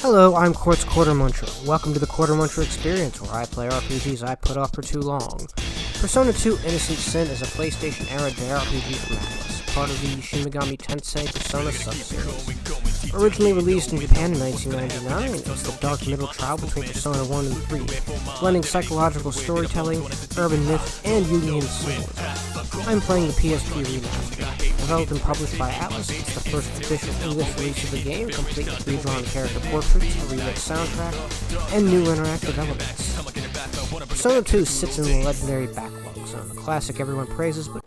Hello, I'm Quartermuncher. Welcome to the Quartermuncher experience, where I play RPGs I put off for too long. Persona 2 Innocent Sin is a PlayStation-era JRPG from Atlas, part of the Shin Megami Tensei Persona subseries. Originally released in Japan in 1999, it's the dark middle trial between Persona 1 and 3, blending psychological storytelling, urban myth, and Jungian symbolism. I'm playing the PSP remaster. Developed and published by Atlas, it's the first official English release of the game, complete with redrawn character portraits, a remixed soundtrack, and new interactive elements. Persona 2 sits in the legendary backlog zone, a classic everyone praises, but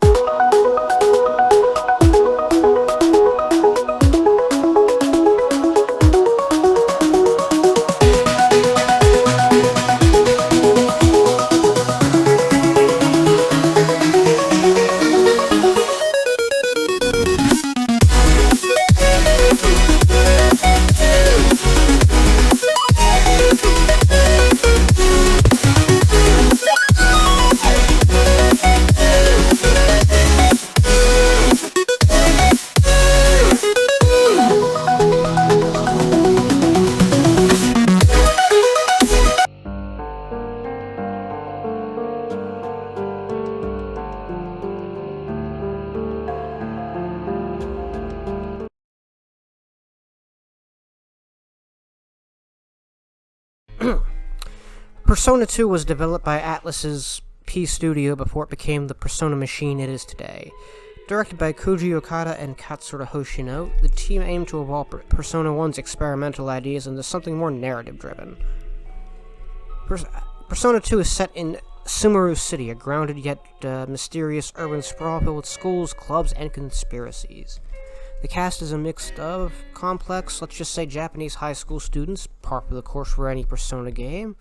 Persona 2 was developed by Atlas's P Studio before it became the Persona machine it is today. Directed by Koji Okada and Katsura Hoshino, the team aimed to evolve Persona 1's experimental ideas into something more narrative-driven. Persona 2 is set in Sumeru City, a grounded yet mysterious urban sprawl filled with schools, clubs, and conspiracies. The cast is a mix of complex, let's just say Japanese high school students, par for the course for any Persona game.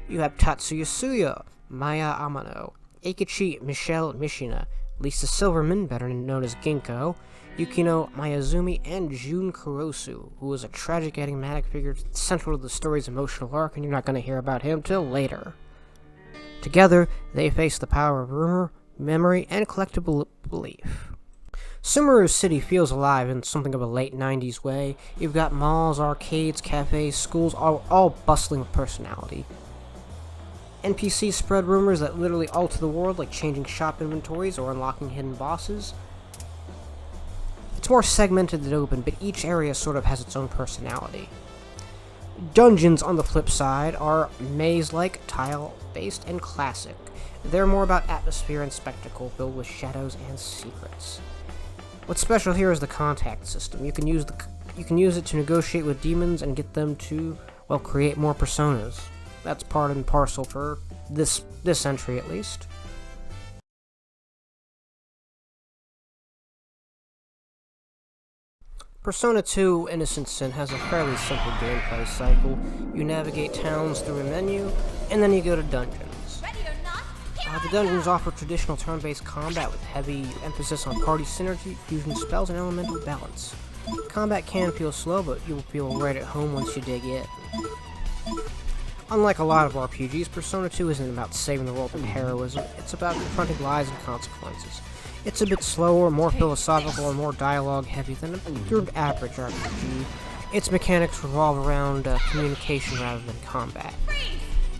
You have Tatsuya Suya, Maya Amano, Eikichi Michelle Mishina, Lisa Silverman, better known as Ginkgo, Yukino Mayazumi, and Jun Kurosu, who is a tragic enigmatic figure central to the story's emotional arc, and you're not going to hear about him till later. Together, they face the power of rumor, memory, and collective belief. Sumeru City feels alive in something of a late 90s way. You've got malls, arcades, cafes, schools, all bustling with personality. NPCs spread rumors that literally alter the world, like changing shop inventories or unlocking hidden bosses. It's more segmented than open, but each area sort of has its own personality. Dungeons, on the flip side, are maze-like, tile-based, and classic. They're more about atmosphere and spectacle, filled with shadows and secrets. What's special here is the contact system. You can use it to negotiate with demons and get them to, well, create more personas. That's part and parcel for this entry, at least. Persona 2 Innocent Sin has a fairly simple gameplay cycle. You navigate towns through a menu, and then you go to dungeons. The dungeons offer traditional turn-based combat with heavy emphasis on party synergy, fusion spells, and elemental balance. Combat can feel slow, but you'll feel right at home once you dig in. Unlike a lot of RPGs, Persona 2 isn't about saving the world from heroism, it's about confronting lies and consequences. It's a bit slower, more philosophical, and more dialogue-heavy than your average RPG. Its mechanics revolve around communication rather than combat.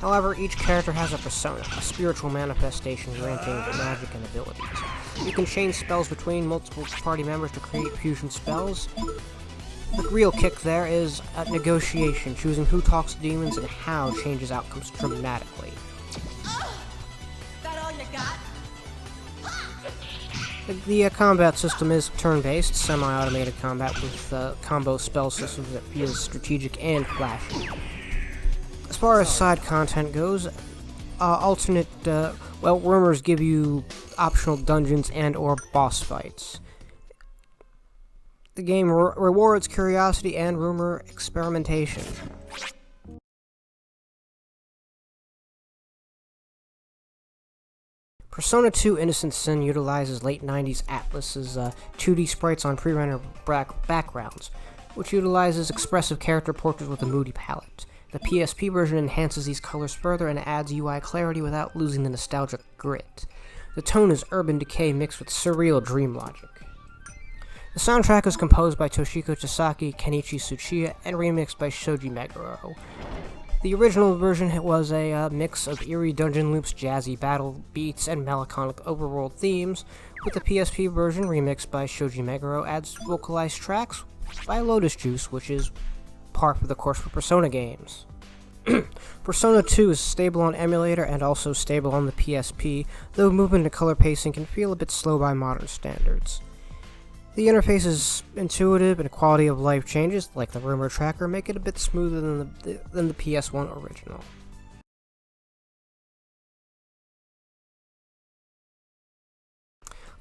However, each character has a persona, a spiritual manifestation granting magic and abilities. You can change spells between multiple party members to create fusion spells. The real kick there is at negotiation, choosing who talks to demons and how changes outcomes dramatically. That all you got? The combat system is turn-based, semi-automated combat with combo spell systems that feel strategic and flashy. As far as side content goes, rumors give you optional dungeons and or boss fights. The game rewards curiosity and rumor experimentation. Persona 2 Innocent Sin utilizes late 90s Atlas's 2D sprites on pre-rendered backgrounds, which utilizes expressive character portraits with a moody palette. The PSP version enhances these colors further and adds UI clarity without losing the nostalgic grit. The tone is urban decay mixed with surreal dream logic. The soundtrack is composed by Toshiko Tasaki, Kenichi Tsuchiya, and remixed by Shoji Meguro. The original version was a mix of eerie dungeon loops, jazzy battle beats, and melancholic overworld themes, with the PSP version remixed by Shoji Meguro adds vocalized tracks by Lotus Juice, which is par for the course for Persona games. Persona 2 is stable on emulator and also stable on the PSP, though movement and color pacing can feel a bit slow by modern standards. The interface is intuitive and quality of life changes, like the rumor tracker, make it a bit smoother than the PS1 original.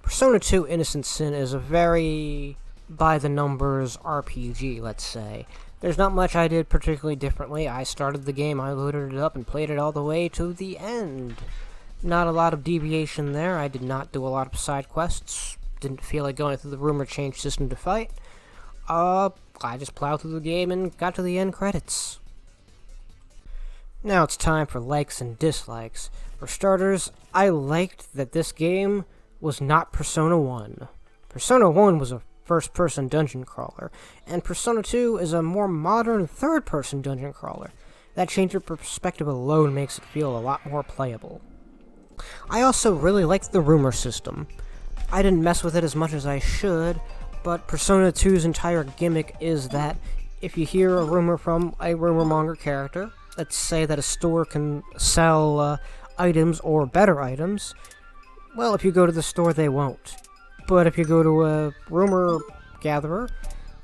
Persona 2 Innocent Sin is a very by-the-numbers RPG, let's say. There's not much I did particularly differently. I started the game, I loaded it up, and played it all the way to the end. Not a lot of deviation there. I did not do a lot of side quests. Didn't feel like going through the rumor change system to fight. I just plowed through the game and got to the end credits. Now it's time for likes and dislikes. For starters, I liked that this game was not Persona 1. Persona 1 was a first-person dungeon crawler, and Persona 2 is a more modern third-person dungeon crawler. That change of perspective alone makes it feel a lot more playable. I also really liked the rumor system. I didn't mess with it as much as I should, but Persona 2's entire gimmick is that if you hear a rumor from a rumor monger character, let's say that a store can sell items or better items, well, if you go to the store, they won't. But if you go to a rumor gatherer,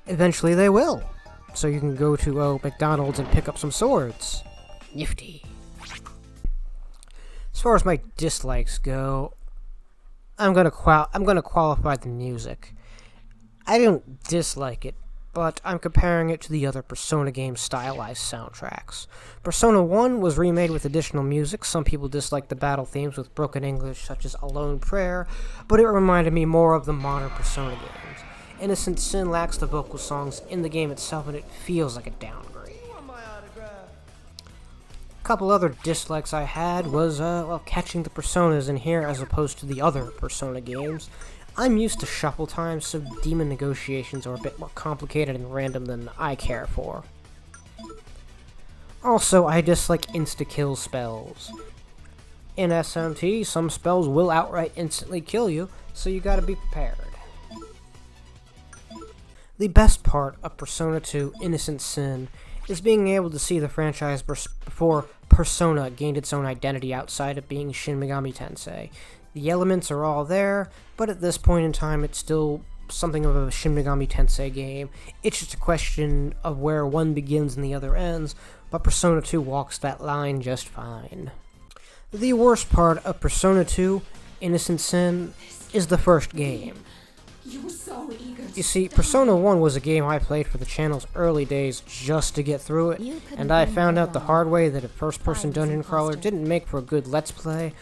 eventually they will. So you can go to McDonald's and pick up some swords. Nifty. As far as my dislikes go, I'm gonna qualify the music. I don't dislike it, but I'm comparing it to the other Persona games' stylized soundtracks. Persona 1 was remade with additional music. Some people dislike the battle themes with broken English, such as A Lone Prayer, but it reminded me more of the modern Persona games. Innocent Sin lacks the vocal songs in the game itself, and it feels like a downgrade. A couple other dislikes I had was, catching the Personas in here as opposed to the other Persona games. I'm used to shuffle times, so demon negotiations are a bit more complicated and random than I care for. Also, I dislike insta-kill spells. In SMT, some spells will outright instantly kill you, so you gotta be prepared. The best part of Persona 2 Innocent Sin is being able to see the franchise before Persona gained its own identity outside of being Shin Megami Tensei. The elements are all there, but at this point in time it's still something of a Shin Megami Tensei game. It's just a question of where one begins and the other ends, but Persona 2 walks that line just fine. The worst part of Persona 2 Innocent Sin is the first game. You see, Persona 1 was a game I played for the channel's early days just to get through it, and I found out the hard way that a first-person dungeon crawler didn't make for a good Let's Play,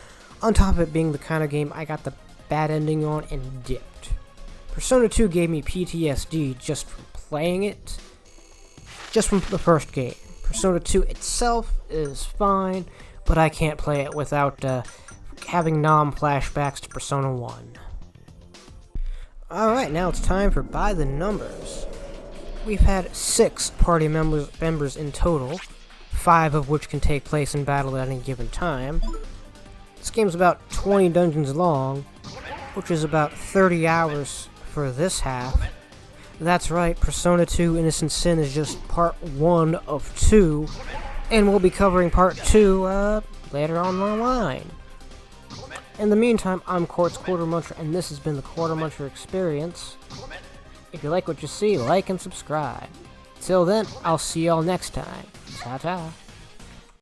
on top of it being the kind of game I got the bad ending on and dipped. Persona 2 gave me PTSD just from playing it, just from the first game. Persona 2 itself is fine, but I can't play it without having flashbacks to Persona 1. Alright, now it's time for By the Numbers. We've had 6 party members in total, 5 of which can take place in battle at any given time. This game's about 20 dungeons long, which is about 30 hours for this half. That's right, Persona 2 Innocent Sin is just part 1 of 2, and we'll be covering part 2 later on the line. In the meantime, I'm Quartermuncher, and this has been the Quartermuncher Experience. If you like what you see, like and subscribe. Till then, I'll see y'all next time. Ta-ta.